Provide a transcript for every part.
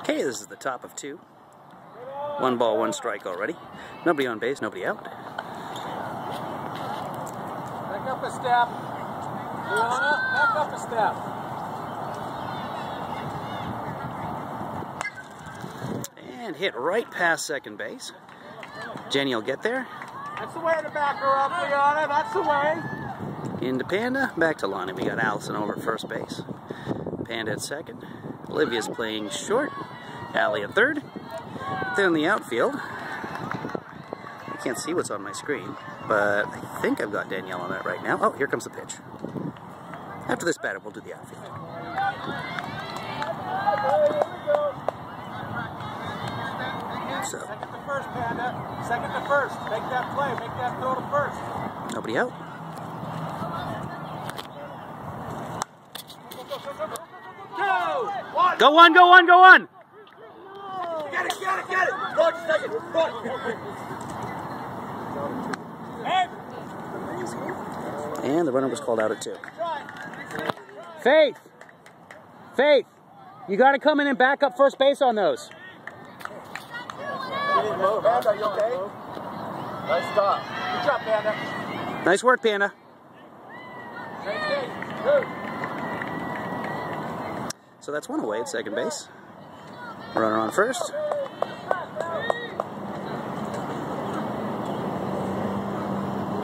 Okay, this is the top of 2. 1 ball, 1 strike already. Nobody on base, nobody out. Back up a step. Back up a step. And hit right past second base. Jenny will get there. That's the way to back her up, Liana. That's the way. Into Panda, back to Lonnie. We got Allison over at first base. Panda at second. Olivia's playing short. Allie at third. Then in the outfield, I can't see what's on my screen, but I think I've got Danielle on that right now. Oh, here comes the pitch. After this batter, we'll do the outfield. So, second to first, Panda. Second to first. Make that play. Make that throw to first. Nobody out. Go one, go one, go one! Get it, get it, get it! Go to second, go! And the runner was called out at 2. Faith! Faith! You gotta come in and back up first base on those. Panda, you okay? Nice stop. Good job, Panda. Nice work, Panda. So that's 1 away at second base. Runner on first. Here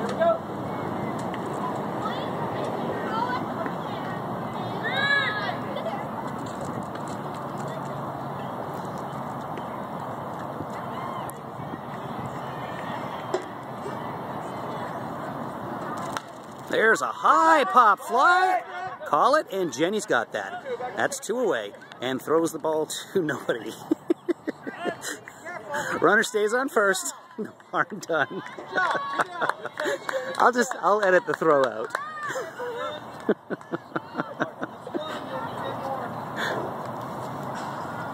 we go. There's a high pop fly. Call it, and Jenny's got that. That's 2 away, and throws the ball to nobody. Runner stays on first. No harm done. I'll edit the throw out.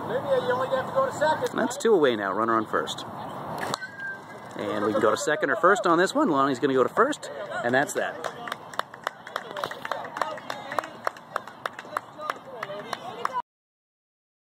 Olivia, you only have to go to second. That's 2 away now. Runner on first. And we can go to second or first on this one. Lonnie's going to go to first, and that's that.